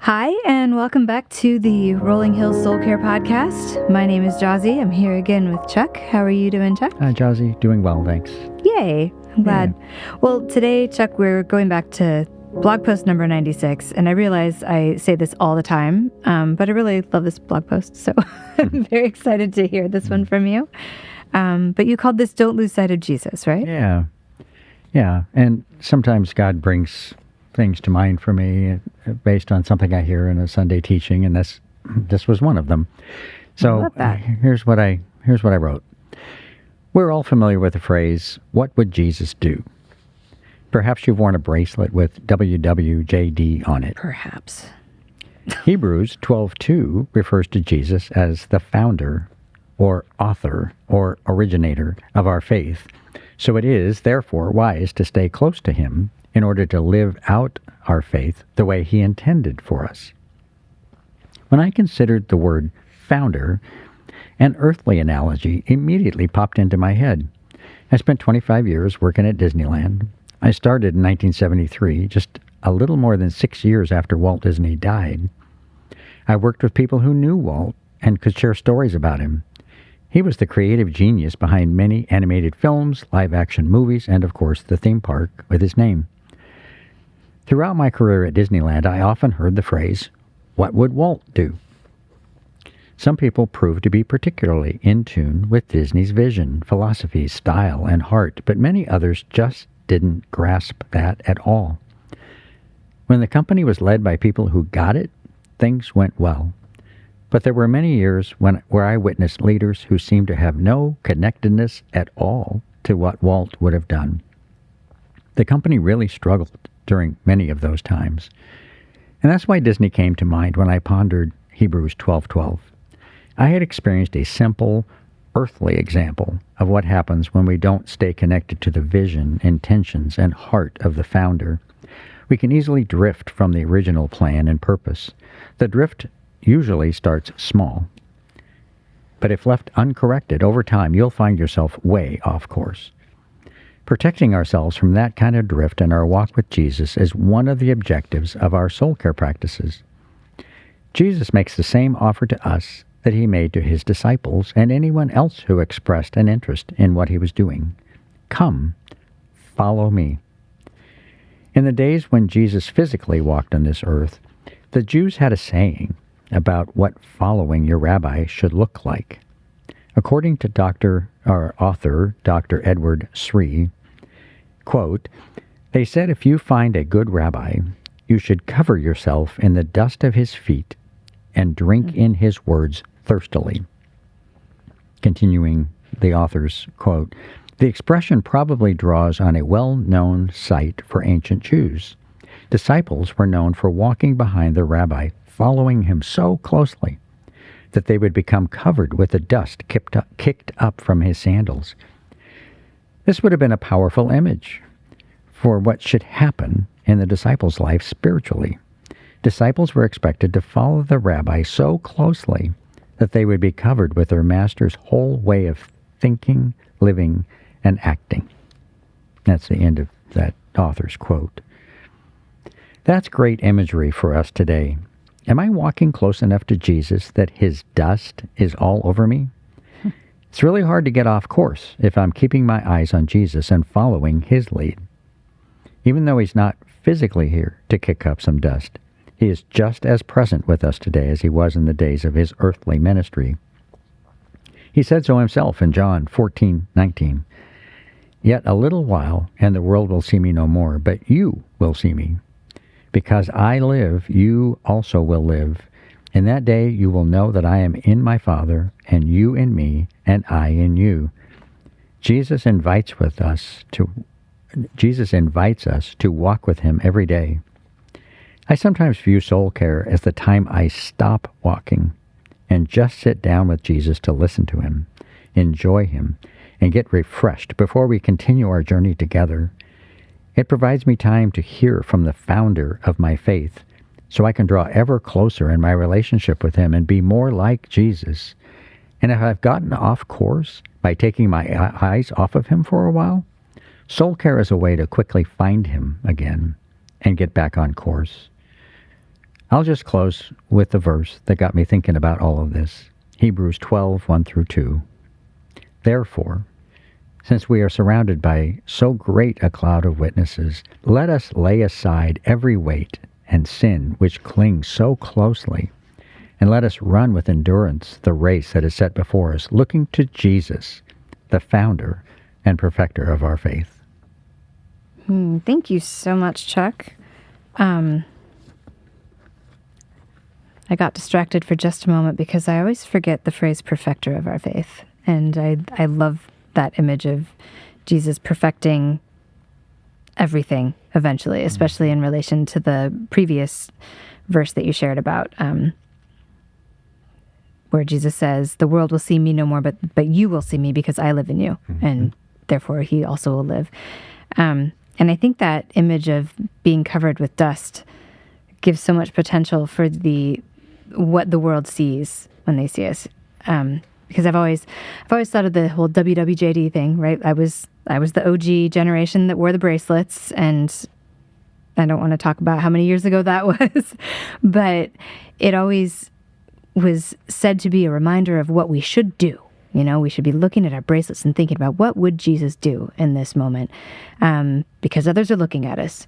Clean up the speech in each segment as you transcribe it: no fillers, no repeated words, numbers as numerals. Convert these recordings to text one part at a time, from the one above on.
Hi, and welcome back to the Rolling Hills Soul Care Podcast. My name is Jazzy. I'm here again with Chuck. How are you doing, Chuck? Hi, Jazzy. Doing well, thanks. Yay. I'm glad. Well, today, Chuck, we're going back to blog post number 96, and I realize I say this all the time, but I really love this blog post, so I'm very excited to hear this one from you. But you called this Don't Lose Sight of Jesus, right? Yeah. And sometimes God brings things to mind for me based on something I hear in a Sunday teaching, and this was one of them. So I love that. Here's what I wrote. We're all familiar with the phrase, "What would Jesus do?" Perhaps you've worn a bracelet with WWJD on it. Perhaps. Hebrews 12:2 refers to Jesus as the founder or author or originator of our faith. So it is, therefore, wise to stay close to him in order to live out our faith the way he intended for us. When I considered the word founder, an earthly analogy immediately popped into my head. I spent 25 years working at Disneyland. I started in 1973, just a little more than 6 years after Walt Disney died. I worked with people who knew Walt and could share stories about him. He was the creative genius behind many animated films, live-action movies, and, of course, the theme park with his name. Throughout my career at Disneyland, I often heard the phrase, "What would Walt do?" Some people proved to be particularly in tune with Disney's vision, philosophy, style, and heart, but many others just didn't grasp that at all. When the company was led by people who got it, things went well. But there were many years where I witnessed leaders who seemed to have no connectedness at all to what Walt would have done. The company really struggled during many of those times. And that's why Disney came to mind when I pondered Hebrews 12:12. I had experienced a simple, earthly example of what happens when we don't stay connected to the vision, intentions, and heart of the founder. We can easily drift from the original plan and purpose. The drift usually starts small. But if left uncorrected, over time, you'll find yourself way off course. Protecting ourselves from that kind of drift in our walk with Jesus is one of the objectives of our soul care practices. Jesus makes the same offer to us that he made to his disciples and anyone else who expressed an interest in what he was doing. Come, follow me. In the days when Jesus physically walked on this earth, the Jews had a saying about what following your rabbi should look like. According to author Dr. Edward Sri, quote, they said if you find a good rabbi, you should cover yourself in the dust of his feet and drink in his words thirstily. Continuing the author's quote, the expression probably draws on a well-known sight for ancient Jews. Disciples were known for walking behind the rabbi, following him so closely that they would become covered with the dust kicked up from his sandals. This would have been a powerful image for what should happen in the disciples' life spiritually. Disciples were expected to follow the rabbi so closely that they would be covered with their master's whole way of thinking, living, and acting. That's the end of that author's quote. That's great imagery for us today. Am I walking close enough to Jesus that his dust is all over me? It's really hard to get off course if I'm keeping my eyes on Jesus and following his lead. Even though he's not physically here to kick up some dust, he is just as present with us today as he was in the days of his earthly ministry. He said so himself in John 14:19. Yet a little while, and the world will see me no more, but you will see me. Because I live, you also will live. In that day you will know that I am in my Father, and you in me, and I in you. Jesus invites us to walk with him every day. I sometimes view soul care as the time I stop walking and just sit down with Jesus to listen to him, enjoy him, and get refreshed before we continue our journey together. It provides me time to hear from the founder of my faith, so I can draw ever closer in my relationship with him and be more like Jesus. And if I've gotten off course by taking my eyes off of him for a while, soul care is a way to quickly find him again and get back on course. I'll just close with the verse that got me thinking about all of this. Hebrews 12, 1 through 2. Therefore, since we are surrounded by so great a cloud of witnesses, let us lay aside every weight and sin which clings so closely, and let us run with endurance the race that is set before us, looking to Jesus, the founder and perfecter of our faith. Thank you so much, Chuck. I got distracted for just a moment because I always forget the phrase perfecter of our faith. And I love that image of Jesus perfecting everything eventually, especially in relation to the previous verse that you shared about, where Jesus says, the world will see me no more, but you will see me because I live in you, and therefore he also will live. And I think that image of being covered with dust gives so much potential for what the world sees when they see us. Because I've always thought of the whole WWJD thing, right? I was the OG generation that wore the bracelets, and I don't want to talk about how many years ago that was, but it always was said to be a reminder of what we should do. You know, we should be looking at our bracelets and thinking about what would Jesus do in this moment, because others are looking at us.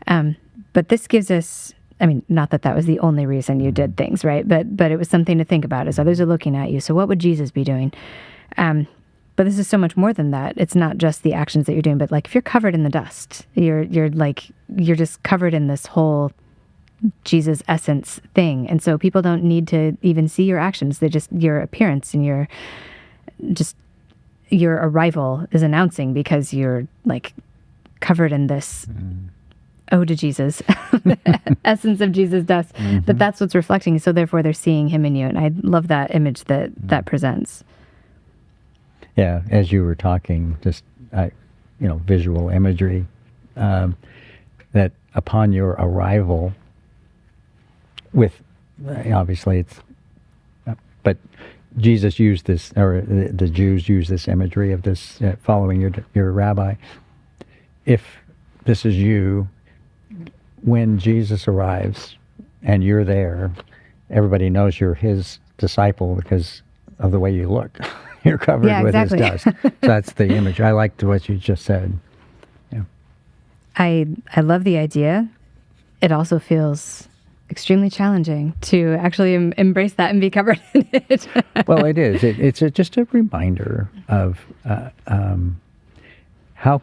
But this gives us, I mean, not that that was the only reason you did things, right? But it was something to think about as others are looking at you. So what would Jesus be doing? But this is so much more than that. It's not just the actions that you're doing, but like if you're covered in the dust, you're just covered in this whole Jesus essence thing. And so people don't need to even see your actions. They just, your appearance and your arrival is announcing because you're like covered in this ode to Jesus, essence of Jesus dust, but that's what's reflecting. So therefore they're seeing him in you. And I love that image that presents. Yeah. As you were talking, just, visual imagery, that upon your arrival obviously but Jesus used this, or the Jews used this imagery of this, following your rabbi. If this is you, when Jesus arrives and you're there, everybody knows you're his disciple because of the way you look. You're covered with his dust. So that's the image. I liked what you just said. Yeah. I love the idea. It also feels extremely challenging to actually embrace that and be covered in it. Well, it is. It's just a reminder of how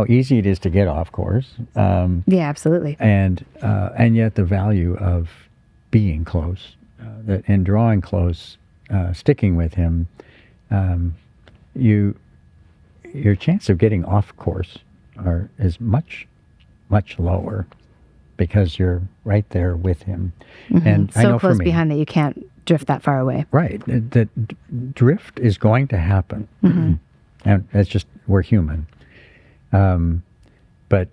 easy it is to get off course. Yeah, absolutely. And yet the value of being close, and drawing close, sticking with him, your chance of getting off course is much, much lower because you're right there with him. And so I know close for me, behind that you can't drift that far away. Right. That drift is going to happen. And it's just, we're human. But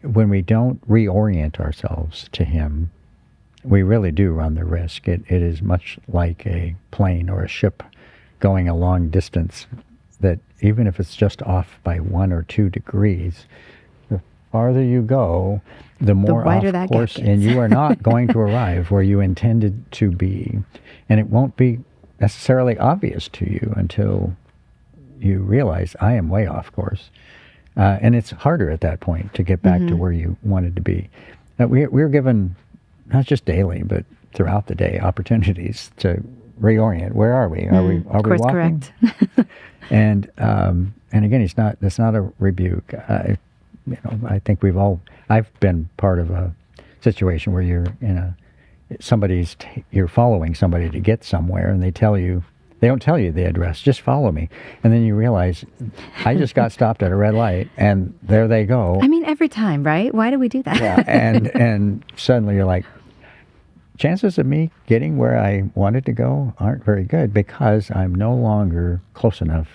when we don't reorient ourselves to him, we really do run the risk. It is much like a plane or a ship going a long distance, that even if it's just off by 1 or 2 degrees, the farther you go, the more off course, and you are not going to arrive where you intended to be. And it won't be necessarily obvious to you until you realize, I am way off course. And it's harder at that point to get back to where you wanted to be. We're given, not just daily, but throughout the day, opportunities to reorient. Where are we? Are we course walking? Correct. And again, that's not a rebuke. I think I've been part of a situation where you're in you're following somebody to get somewhere, and they don't tell you the address, just follow me. And then you realize, I just got stopped at a red light, and there they go. I mean, every time, right? Why do we do that? Yeah, and suddenly you're like, chances of me getting where I wanted to go aren't very good because I'm no longer close enough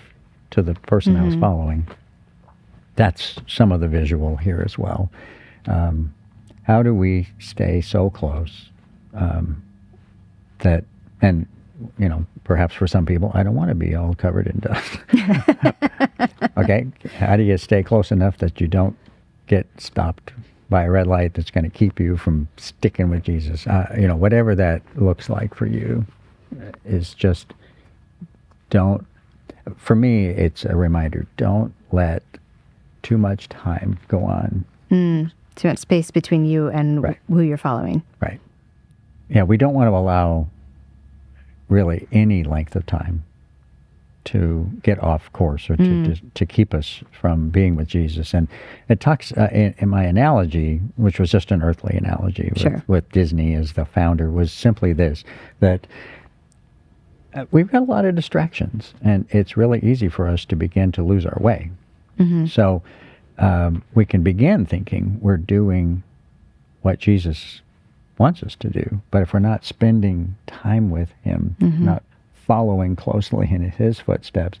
to the person I was following. That's some of the visual here as well. How do we stay so close that, and perhaps for some people, I don't want to be all covered in dust. Okay, how do you stay close enough that you don't get stopped by a red light that's going to keep you from sticking with Jesus. Whatever that looks like for you is just don't. For me, it's a reminder: don't let too much time go on. Too much space between you and Right. who you're following. Right. Yeah, we don't want to allow really any length of time to get off course or to keep us from being with Jesus. And it talks in my analogy, which was just an earthly analogy Sure. with Disney as the founder, was simply this, that we've got a lot of distractions, and it's really easy for us to begin to lose our way. So we can begin thinking we're doing what Jesus wants us to do, but if we're not spending time with him, not following closely in his footsteps,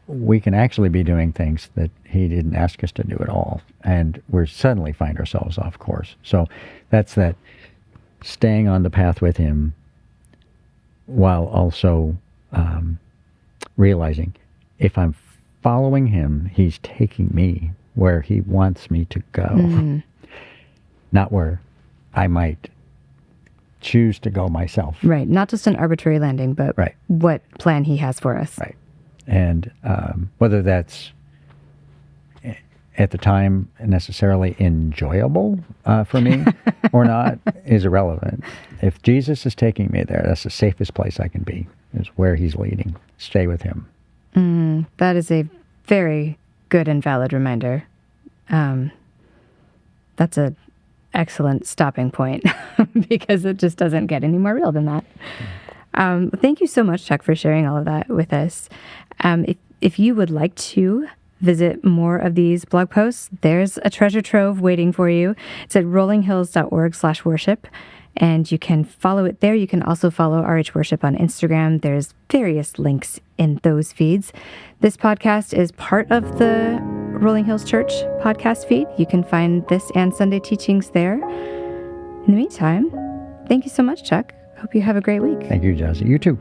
we can actually be doing things that he didn't ask us to do at all, and we suddenly find ourselves off course. So that's that staying on the path with him while also realizing if I'm following him, he's taking me where he wants me to go, not where I might choose to go myself. Right. Not just an arbitrary landing, but Right. what plan he has for us. Right. And whether that's at the time necessarily enjoyable for me or not is irrelevant. If Jesus is taking me there, that's the safest place I can be, is where he's leading. Stay with him. That is a very good and valid reminder. That's an excellent stopping point because it just doesn't get any more real than that. Thank you so much, Chuck, for sharing all of that with us. If you would like to visit more of these blog posts, there's a treasure trove waiting for you. It's at rollinghills.org/worship, and you can follow it there. You can also follow RH Worship on Instagram. There's various links in those feeds. This podcast is part of the Rolling Hills Church podcast feed. You can find this and Sunday teachings there. In the meantime, thank you so much, Chuck. Hope you have a great week. Thank you, Jazzy. You too.